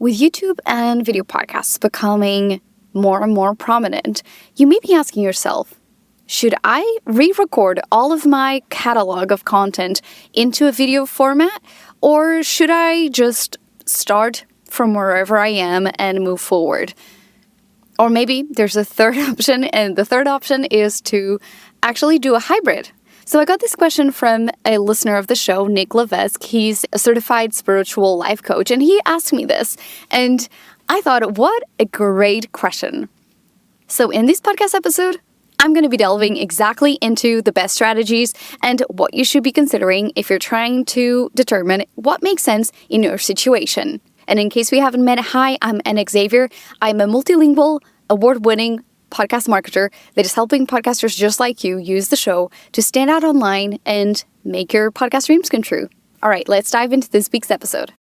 With YouTube and video podcasts becoming more and more prominent, you may be asking yourself, should I re-record all of my catalog of content into a video format, or should I just start from wherever I am and move forward? Or maybe there's a third option, and the third option is to actually do a hybrid. So I got this question from a listener of the show, Nick Levesque. He's a certified spiritual life coach, and he asked me this, and I thought, what a great question. So in this podcast episode, I'm going to be delving exactly into the best strategies and what you should be considering if you're trying to determine what makes sense in your situation. And in case we haven't met, hi, I'm Anna Xavier. I'm a multilingual, award-winning podcast marketer that is helping podcasters just like you use the show to stand out online and make your podcast dreams come true. All right, let's dive into this week's episode.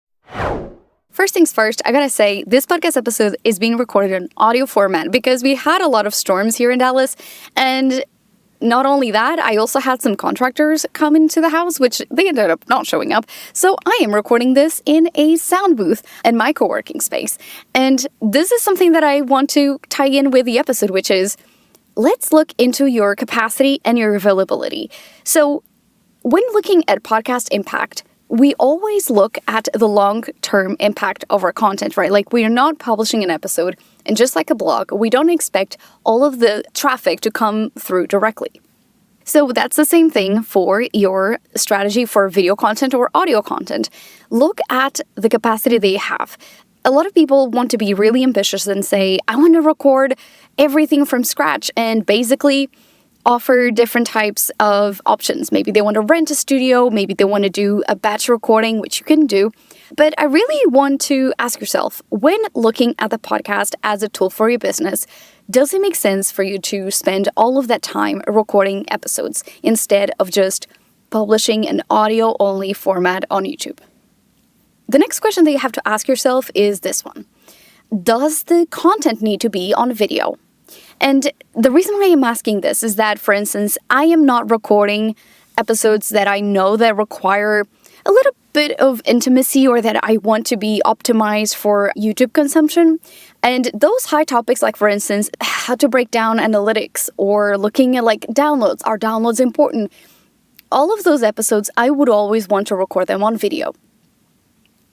First things first, I gotta say, this podcast episode is being recorded in audio format because we had a lot of storms here in Dallas, and not only that, I also had some contractors come into the house, which they ended up not showing up. So I am recording this in a sound booth in my co-working space. And this is something that I want to tie in with the episode, which is, let's look into your capacity and your availability. So when looking at podcast impact, we always look at the long-term impact of our content, right? Like, we are not publishing an episode, and just like a blog, we don't expect all of the traffic to come through directly. So that's the same thing for your strategy for video content or audio content. Look at the capacity they have. A lot of people want to be really ambitious and say, I want to record everything from scratch, and basically offer different types of options. Maybe they want to rent a studio, maybe they want to do a batch recording, which you can do. But I really want to ask yourself, when looking at the podcast as a tool for your business, does it make sense for you to spend all of that time recording episodes instead of just publishing an audio-only format on YouTube? The next question that you have to ask yourself is this one. Does the content need to be on video? And the reason why I'm asking this is that, for instance, I am not recording episodes that I know that require a little bit of intimacy or that I want to be optimized for YouTube consumption. And those high topics, like, for instance, how to break down analytics or looking at, like, downloads. Are downloads important? All of those episodes, I would always want to record them on video.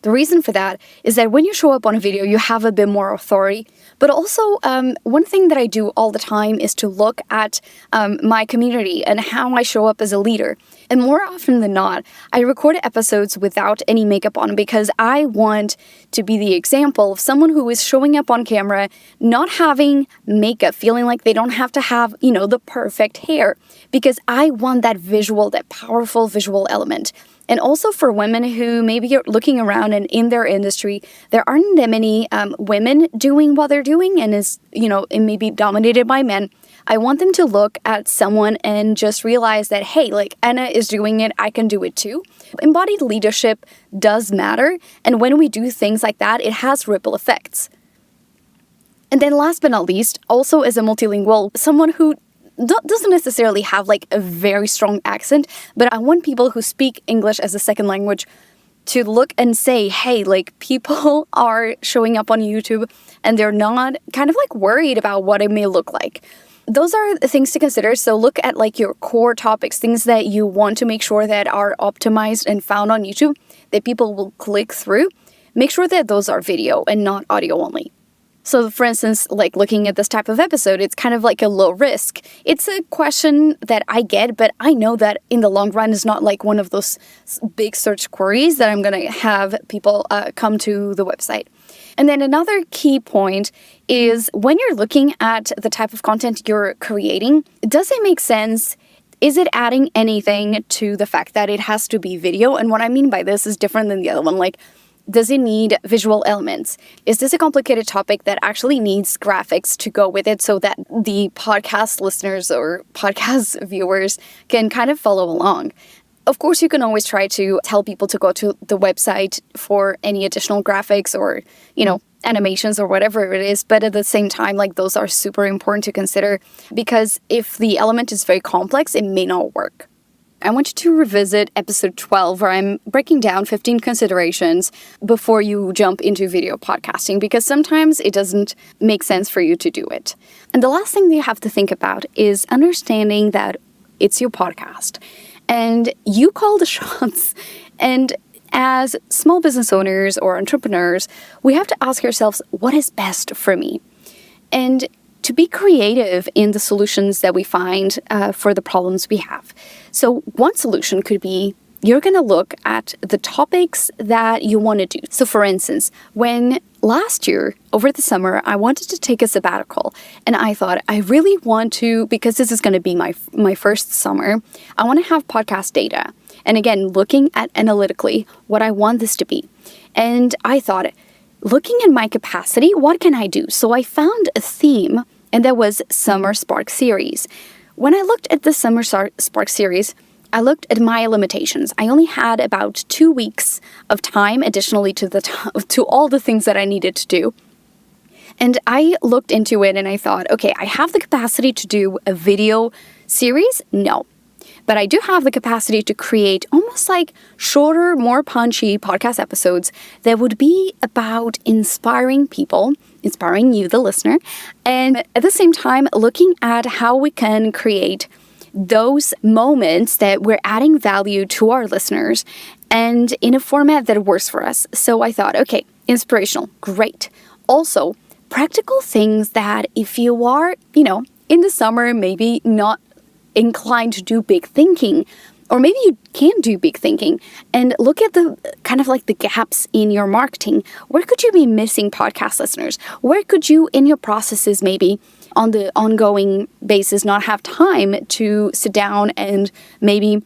The reason for that is that when you show up on a video, you have a bit more authority. But also, one thing that I do all the time is to look at my community and how I show up as a leader. And more often than not, I record episodes without any makeup on because I want to be the example of someone who is showing up on camera, not having makeup, feeling like they don't have to have, the perfect hair. Because I want that visual, that powerful visual element. And also for women who maybe are looking around and in their industry, there aren't that many women doing what they're doing and is, it may be dominated by men. I want them to look at someone and just realize that, hey, like, Anna is doing it, I can do it too. Embodied leadership does matter. And when we do things like that, it has ripple effects. And then last but not least, also as a multilingual, someone who doesn't necessarily have like a very strong accent, but I want people who speak English as a second language to look and say, hey, like, people are showing up on YouTube and they're not kind of like worried about what it may look like. Those are things to consider. So look at like your core topics, things that you want to make sure that are optimized and found on YouTube that people will click through. Make sure that those are video and not audio only. So, for instance, like looking at this type of episode, it's kind of like a low risk. It's a question that I get, but I know that in the long run is not like one of those big search queries that I'm going to have people come to the website. And then another key point is when you're looking at the type of content you're creating, does it make sense? Is it adding anything to the fact that it has to be video? And what I mean by this is different than the other one. Like, does it need visual elements? Is this a complicated topic that actually needs graphics to go with it so that the podcast listeners or podcast viewers can kind of follow along? Of course, you can always try to tell people to go to the website for any additional graphics or, animations or whatever it is. But at the same time, like, those are super important to consider because if the element is very complex, it may not work. I want you to revisit episode 12, where I'm breaking down 15 considerations before you jump into video podcasting, because sometimes it doesn't make sense for you to do it. And the last thing that you have to think about is understanding that it's your podcast and you call the shots. And as small business owners or entrepreneurs, we have to ask ourselves, what is best for me? And to be creative in the solutions that we find for the problems we have. So one solution could be you're going to look at the topics that you want to do. So for instance, when last year, over the summer, I wanted to take a sabbatical, and I thought I really want to, because this is going to be my first summer, I want to have podcast data. And again, looking at analytically what I want this to be. And I thought, looking at my capacity, what can I do? So I found a theme, and that was Summer Spark Series. When I looked at the Summer Spark Series, I looked at my limitations. I only had about 2 weeks of time additionally to all the things that I needed to do. And I looked into it and I thought, okay, I have the capacity to do a video series? No. But I do have the capacity to create almost like shorter, more punchy podcast episodes that would be about inspiring people, inspiring you, the listener, and at the same time, looking at how we can create those moments that we're adding value to our listeners and in a format that works for us. So I thought, okay, inspirational, great. Also, practical things that if you are, in the summer, maybe not inclined to do big thinking, or maybe you can do big thinking and look at the kind of like the gaps in your marketing. Where could you be missing podcast listeners? Where could you in your processes maybe on the ongoing basis not have time to sit down and maybe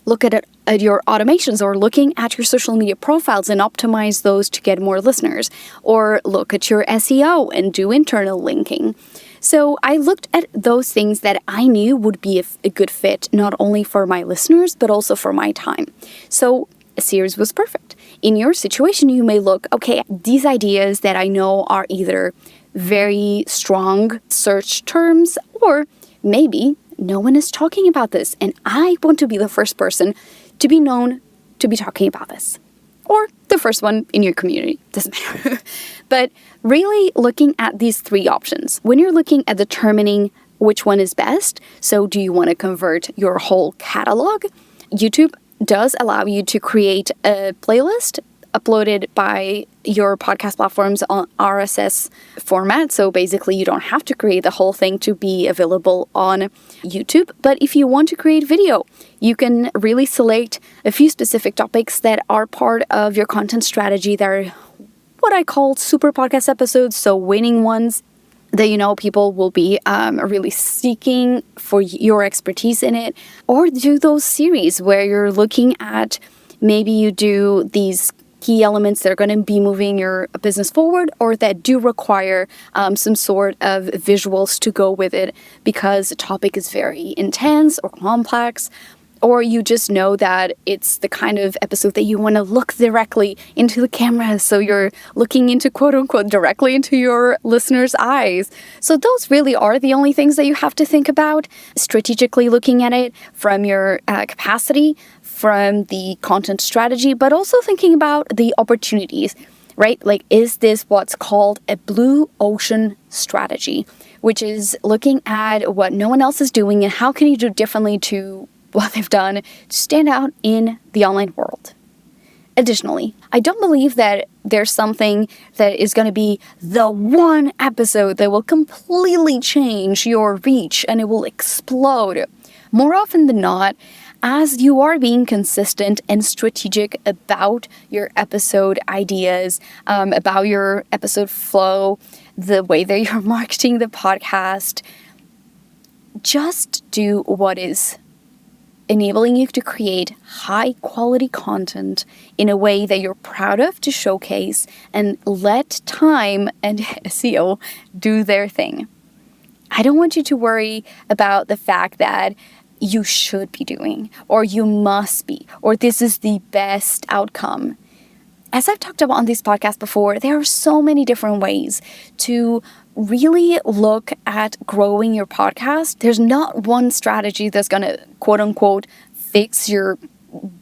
look at your automations, or looking at your social media profiles and optimize those to get more listeners, or look at your SEO and do internal linking. So I looked at those things that I knew would be a good fit, not only for my listeners, but also for my time. So a series was perfect. In your situation, you may look, okay, these ideas that I know are either very strong search terms, or maybe no one is talking about this, and I want to be the first person to be known to be talking about this. Or the first one in your community, doesn't matter. But really looking at these three options, when you're looking at determining which one is best, so do you want to convert your whole catalog? YouTube does allow you to create a playlist uploaded by your podcast platforms on RSS format. So basically you don't have to create the whole thing to be available on YouTube. But if you want to create video, you can really select a few specific topics that are part of your content strategy. They're what I call super podcast episodes, so winning ones that people will be really seeking for your expertise in it. Or do those series where you're looking at, maybe you do these key elements that are going to be moving your business forward, or that do require some sort of visuals to go with it because the topic is very intense or complex, or you just know that it's the kind of episode that you want to look directly into the camera, so you're looking into quote unquote directly into your listeners' eyes. So those really are the only things that you have to think about, strategically looking at it from your capacity, from the content strategy, but also thinking about the opportunities, right? Like, is this what's called a blue ocean strategy, which is looking at what no one else is doing and how can you do differently to what they've done to stand out in the online world. Additionally, I don't believe that there's something that is going to be the one episode that will completely change your reach and it will explode. More often than not, as you are being consistent and strategic about your episode ideas, about your episode flow, the way that you're marketing the podcast, just do what is enabling you to create high quality content in a way that you're proud of to showcase, and let time and SEO do their thing. I don't want you to worry about the fact that you should be doing, or you must be, or this is the best outcome. As I've talked about on this podcast before, there are so many different ways to really look at growing your podcast. There's not one strategy that's going to quote unquote fix your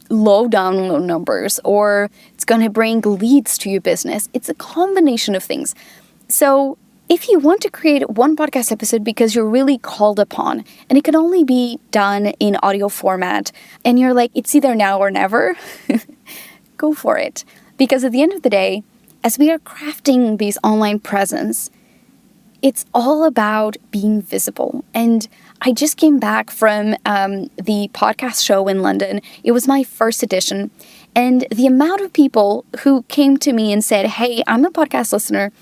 low download numbers, or it's going to bring leads to your business. It's a combination of things. So if you want to create one podcast episode because you're really called upon, and it can only be done in audio format, and you're like, it's either now or never, go for it. Because at the end of the day, as we are crafting these online presence, it's all about being visible. And I just came back from the podcast show in London. It was my first edition. And the amount of people who came to me and said, hey, I'm a podcast listener,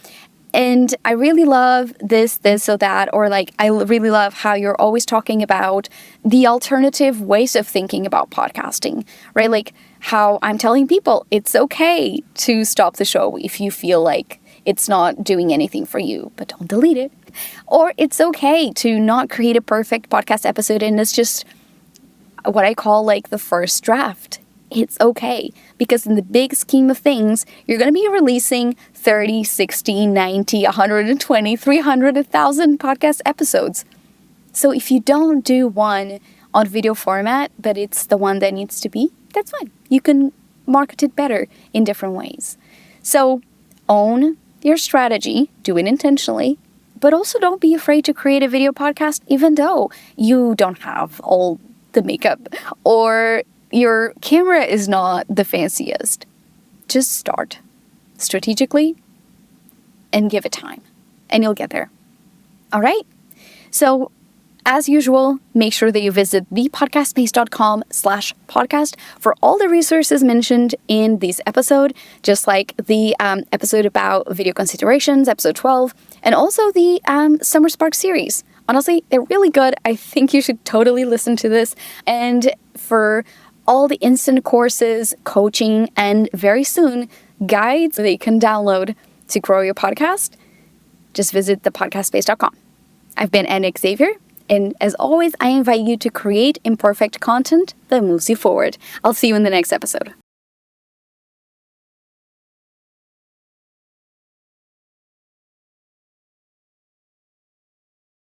and I really love this, or that, or like, I really love how you're always talking about the alternative ways of thinking about podcasting, right? Like how I'm telling people it's okay to stop the show if you feel like it's not doing anything for you, but don't delete it. Or it's okay to not create a perfect podcast episode and it's just what I call like the first draft. It's okay, because in the big scheme of things, you're going to be releasing 30, 60, 90, 120, 300, 1,000 podcast episodes. So if you don't do one on video format, but it's the one that needs to be, that's fine. You can market it better in different ways. So own your strategy, do it intentionally, but also don't be afraid to create a video podcast even though you don't have all the makeup or your camera is not the fanciest. Just start strategically and give it time, and you'll get there. All right? So, as usual, make sure that you visit thepodcastspace.com/podcast for all the resources mentioned in this episode, just like the episode about video considerations, episode 12, and also the Summer Spark series. Honestly, they're really good. I think you should totally listen to this. And for all the instant courses, coaching, and very soon, guides that you can download to grow your podcast, just visit thepodcastspace.com. I've been Anna Xavier, and as always, I invite you to create imperfect content that moves you forward. I'll see you in the next episode.